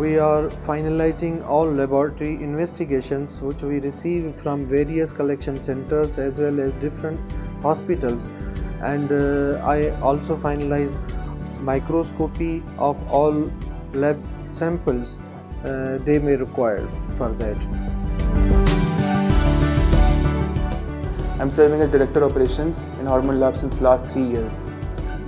We are finalizing all laboratory investigations which we receive from various collection centers as well as different hospitals, and I also finalize microscopy of all lab samples they may require for that. I'm serving as Director Operations in Hormone Lab since last 3 years.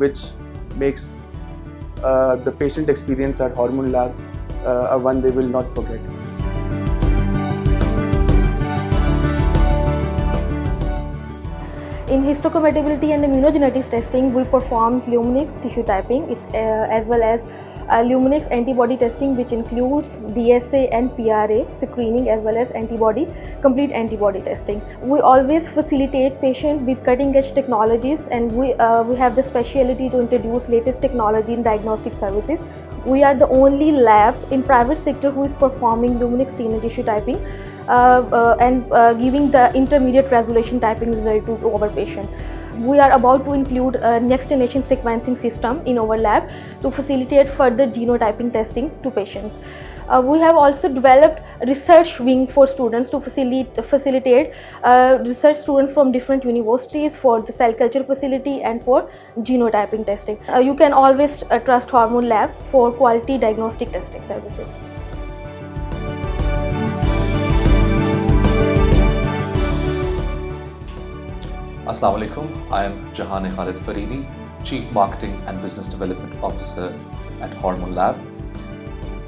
which makes the patient experience at Hormone Lab one they will not forget. In histocompatibility and immunogenetics testing, we performed Luminix tissue typing as well as Luminix antibody testing, which includes DSA and PRA screening as well as complete antibody testing. We always facilitate patient with cutting edge technologies, and we have the specialty to introduce latest technology in diagnostic services. We are the only lab in private sector who is performing Luminix DNA tissue typing and giving the intermediate resolution typing result to our patient. We are about to include a next generation sequencing system in our lab to facilitate further genotyping testing to patients. We have also developed research wing for students to facilitate research students from different universities for the cell culture facility and for genotyping testing. You can always trust Hormone Lab for quality diagnostic testing services. Assalamu alaikum. I am Jahan Khalid Fareedi, Chief Marketing and Business Development Officer at Hormone Lab.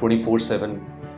24/7